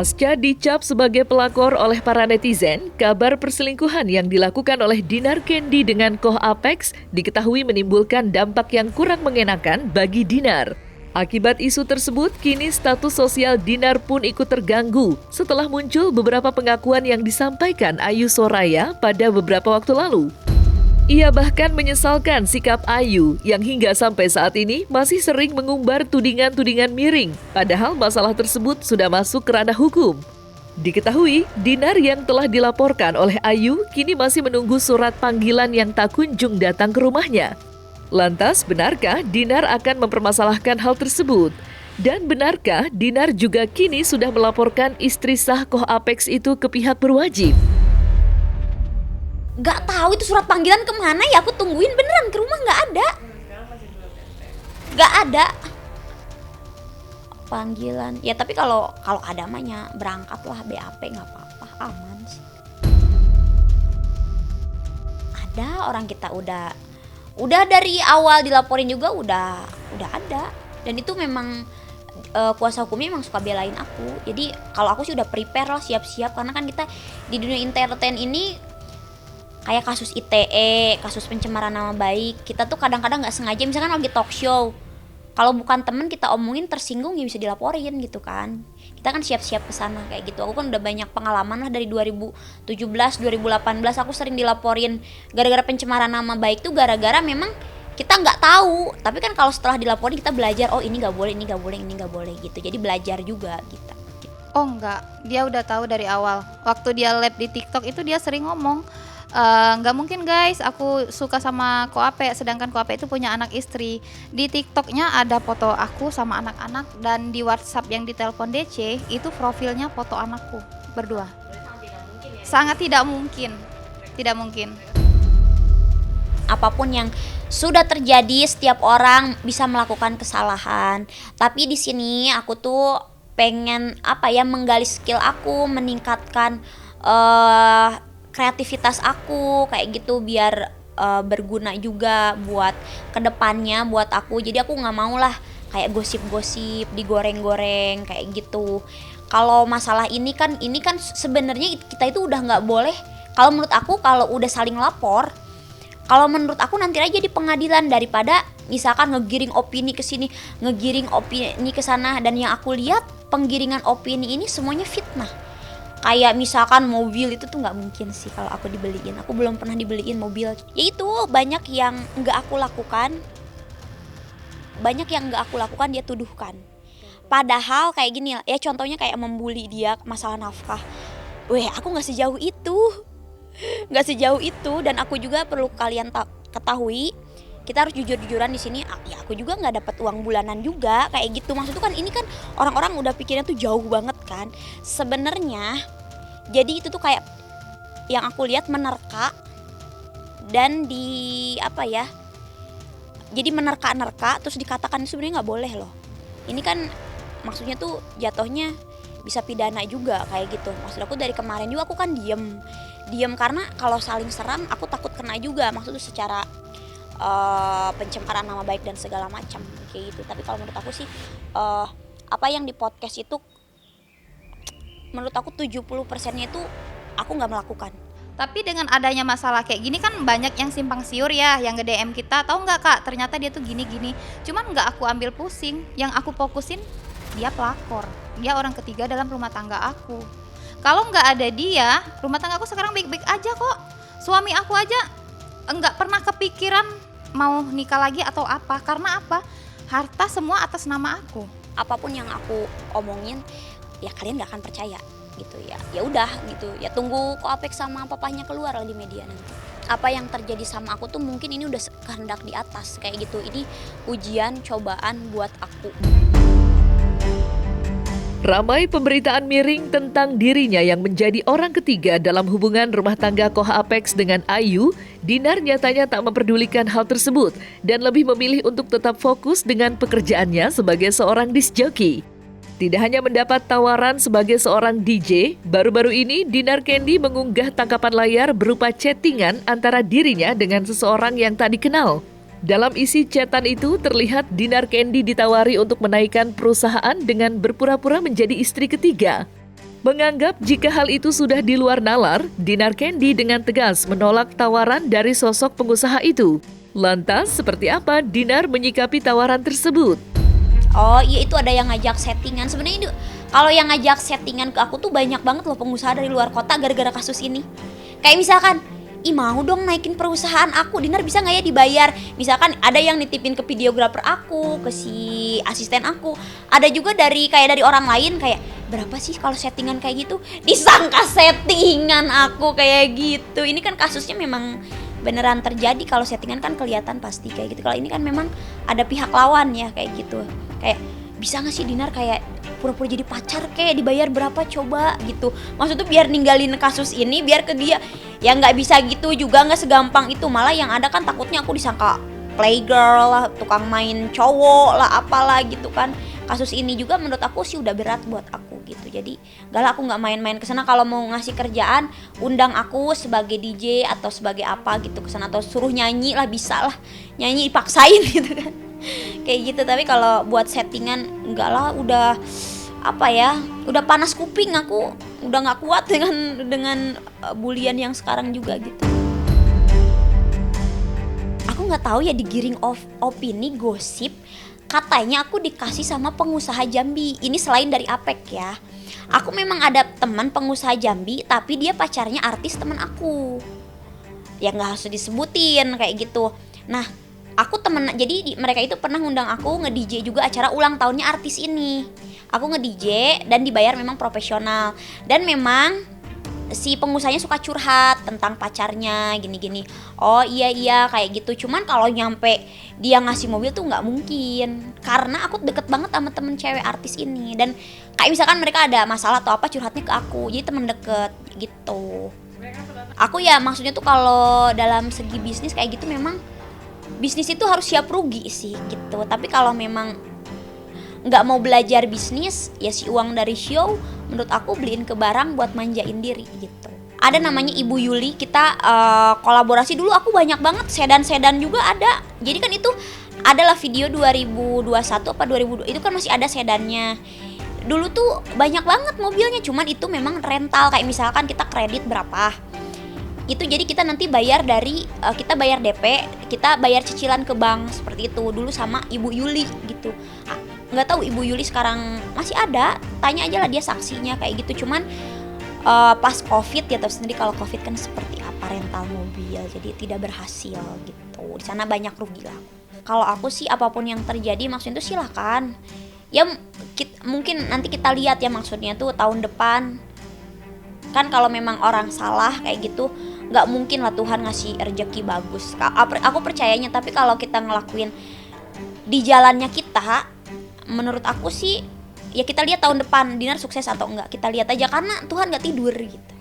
Pasca dicap sebagai pelakor oleh para netizen, kabar perselingkuhan yang dilakukan oleh Dinar Kendi dengan Koh Apex diketahui menimbulkan dampak yang kurang mengenakan bagi Dinar. Akibat isu tersebut, kini status sosial Dinar pun ikut terganggu setelah muncul beberapa pengakuan yang disampaikan Ayu Soraya pada beberapa waktu lalu. Ia bahkan menyesalkan sikap Ayu yang hingga sampai saat ini masih sering mengumbar tudingan-tudingan miring, padahal masalah tersebut sudah masuk ke ranah hukum. Diketahui, Dinar yang telah dilaporkan oleh Ayu kini masih menunggu surat panggilan yang tak kunjung datang ke rumahnya. Lantas, benarkah Dinar akan mempermasalahkan hal tersebut? Dan benarkah Dinar juga kini sudah melaporkan istri sah Koh Apex itu ke pihak berwajib? Gak tahu itu surat panggilan kemana ya, aku tungguin beneran ke rumah gak ada. Gak ada panggilan. Ya tapi kalau ada mahnya berangkat lah BAP gak apa-apa, aman sih. Ada orang kita udah dari awal dilaporin juga udah ada. Dan itu memang kuasa hukumnya memang suka belain aku. Jadi kalau aku sih udah prepare lah, siap-siap, karena kan kita di dunia entertain ini kayak kasus ITE, kasus pencemaran nama baik, kita tuh kadang-kadang nggak sengaja, misalkan lagi talk show, kalau bukan temen kita omongin tersinggung ya bisa dilaporin gitu kan. Kita kan siap-siap ke sana kayak gitu. Aku kan udah banyak pengalaman lah dari 2017, 2018 aku sering dilaporin gara-gara pencemaran nama baik tuh gara-gara memang kita nggak tahu. Tapi kan kalau setelah dilaporin kita belajar, oh ini nggak boleh, ini nggak boleh, ini nggak boleh gitu. Jadi belajar juga kita. Oh enggak, dia udah tahu dari awal. Waktu dia live di TikTok itu dia sering ngomong, nggak mungkin guys aku suka sama Koh Ape, sedangkan Koh Ape itu punya anak istri. Di TikToknya ada foto aku sama anak-anak, dan di WhatsApp yang ditelepon DC itu profilnya foto anakku berdua. Sangat tidak mungkin, tidak mungkin. Apapun yang sudah terjadi, setiap orang bisa melakukan kesalahan. Tapi di sini aku tuh pengen menggali skill aku, meningkatkan kreativitas aku kayak gitu, biar berguna juga buat kedepannya buat aku. Jadi aku nggak mau lah kayak gosip-gosip digoreng-goreng kayak gitu. Kalau masalah ini kan sebenarnya kita itu udah nggak boleh. Kalau menurut aku, kalau udah saling lapor, kalau menurut aku nanti aja di pengadilan, daripada misalkan ngegiring opini ke sini, ngegiring opini ke sana. Dan yang aku lihat penggiringan opini ini semuanya fitnah. Kayak misalkan mobil itu tuh nggak mungkin sih kalau aku dibeliin. Aku belum pernah dibeliin mobil. Ya itu banyak yang nggak aku lakukan. Banyak yang nggak aku lakukan dia tuduhkan. Padahal kayak gini ya, contohnya kayak membuli dia masalah nafkah. Aku nggak sejauh itu. Nggak sejauh itu. Dan aku juga perlu kalian ketahui, kita harus jujur-jujuran di sini. Ya aku juga nggak dapat uang bulanan juga kayak gitu. Maksudnya kan ini kan orang-orang udah pikirnya tuh jauh banget kan. Sebenarnya jadi itu tuh kayak yang aku lihat menerka dan jadi menerka-nerka terus dikatakan sebenarnya nggak boleh loh. Ini kan maksudnya tuh jatuhnya bisa pidana juga kayak gitu. Maksud aku dari kemarin juga aku kan diem karena kalau saling serang aku takut kena juga. Maksudnya secara pencemaran nama baik dan segala macam kayak gitu. Tapi kalau menurut aku sih apa yang di podcast itu menurut aku 70%-nya itu aku nggak melakukan. Tapi dengan adanya masalah kayak gini kan banyak yang simpang siur ya, yang nge-DM kita, tahu nggak kak, ternyata dia tuh gini-gini. Cuman nggak aku ambil pusing, yang aku fokusin dia pelakor, dia orang ketiga dalam rumah tangga aku. Kalau nggak ada dia, rumah tangga aku sekarang baik-baik aja kok. Suami aku aja nggak pernah kepikiran mau nikah lagi atau apa. Karena apa? Harta semua atas nama aku. Apapun yang aku omongin, ya kalian nggak akan percaya gitu ya. Ya udah gitu. Ya tunggu Koh Apex sama papahnya keluar lah di media nanti. Apa yang terjadi sama aku tuh mungkin ini udah kehendak di atas kayak gitu. Ini ujian, cobaan buat aku. Ramai pemberitaan miring tentang dirinya yang menjadi orang ketiga dalam hubungan rumah tangga Koh Apex dengan Ayu. Dinar nyatanya tak memperdulikan hal tersebut dan lebih memilih untuk tetap fokus dengan pekerjaannya sebagai seorang disc jockey. Tidak hanya mendapat tawaran sebagai seorang DJ, baru-baru ini Dinar Kendi mengunggah tangkapan layar berupa chattingan antara dirinya dengan seseorang yang tak dikenal. Dalam isi chatan itu terlihat Dinar Kendi ditawari untuk menaikkan perusahaan dengan berpura-pura menjadi istri ketiga. Menganggap jika hal itu sudah di luar nalar, Dinar Candy dengan tegas menolak tawaran dari sosok pengusaha itu. Lantas, seperti apa Dinar menyikapi tawaran tersebut? Oh iya, itu ada yang ngajak settingan. Sebenarnya itu kalau yang ngajak settingan ke aku tuh banyak banget loh pengusaha dari luar kota gara-gara kasus ini. Kayak misalkan, ih mau dong naikin perusahaan aku, Dinar bisa nggak ya dibayar? Misalkan ada yang nitipin ke videografer aku, ke si asisten aku. Ada juga dari orang lain kayak, berapa sih kalau settingan kayak gitu? Disangka settingan aku kayak gitu. Ini kan kasusnya memang beneran terjadi. Kalau settingan kan kelihatan pasti kayak gitu. Kalau ini kan memang ada pihak lawan ya kayak gitu. Kayak bisa nggak sih Dinar kayak pura-pura jadi pacar kayak dibayar berapa coba gitu. Maksud tuh biar ninggalin kasus ini biar ke dia. Ya nggak bisa gitu juga, nggak segampang itu. Malah yang ada kan takutnya aku disangka playgirl lah, tukang main cowok lah, apalah gitu kan. Kasus ini juga menurut aku sih udah berat buat aku gitu. Jadi gak lah, aku nggak main-main kesana. Kalau mau ngasih kerjaan, undang aku sebagai DJ atau sebagai apa gitu kesana, atau suruh nyanyi lah, bisa lah nyanyi dipaksain gitu kan. Kayak gitu. Tapi kalau buat settingan enggak lah, udah apa ya, udah panas kuping aku, udah nggak kuat dengan bulian yang sekarang juga gitu. Aku nggak tahu ya, digiring opini gosip katanya aku dikasih sama pengusaha Jambi. Ini selain dari Apek ya. Aku memang ada teman pengusaha Jambi, tapi dia pacarnya artis teman aku. Ya nggak harus disebutin kayak gitu. Nah, aku temen, jadi mereka itu pernah ngundang aku nge-DJ juga acara ulang tahunnya artis ini. Aku nge-DJ dan dibayar memang profesional. Dan memang si pengusahanya suka curhat tentang pacarnya gini-gini. Oh iya kayak gitu. Cuman kalau nyampe dia ngasih mobil tuh nggak mungkin, karena aku deket banget sama temen cewek artis ini. Dan kayak misalkan mereka ada masalah atau apa, curhatnya ke aku. Jadi temen deket gitu. Aku ya maksudnya tuh kalau dalam segi bisnis kayak gitu, memang bisnis itu harus siap rugi sih gitu. Tapi kalau memang nggak mau belajar bisnis, ya si uang dari show menurut aku beliin ke barang buat manjain diri gitu. Ada namanya Ibu Yuli, kita kolaborasi dulu. Aku banyak banget sedan juga ada. Jadi kan itu adalah video 2021 apa 2002, itu kan masih ada sedannya. Dulu tuh banyak banget mobilnya, cuman itu memang rental. Kayak misalkan kita kredit berapa, itu jadi kita nanti bayar dari kita bayar DP, kita bayar cicilan ke bank seperti itu dulu sama Ibu Yuli gitu. Nggak tahu Ibu Yuli sekarang masih ada, tanya aja lah dia saksinya kayak gitu. Cuman pas COVID ya tahu sendiri kalau COVID kan seperti apa, rental mobil, jadi tidak berhasil gitu. Di sana banyak rugi lah. Kalau aku sih apapun yang terjadi maksudnya itu silakan. Ya mungkin nanti kita lihat ya, maksudnya tuh tahun depan. Kan kalau memang orang salah kayak gitu, nggak mungkin lah Tuhan ngasih rezeki bagus. Aku percayanya. Tapi kalau kita ngelakuin di jalannya kita, menurut aku sih ya kita lihat tahun depan Dinar sukses atau enggak. Kita lihat aja, karena Tuhan nggak tidur gitu.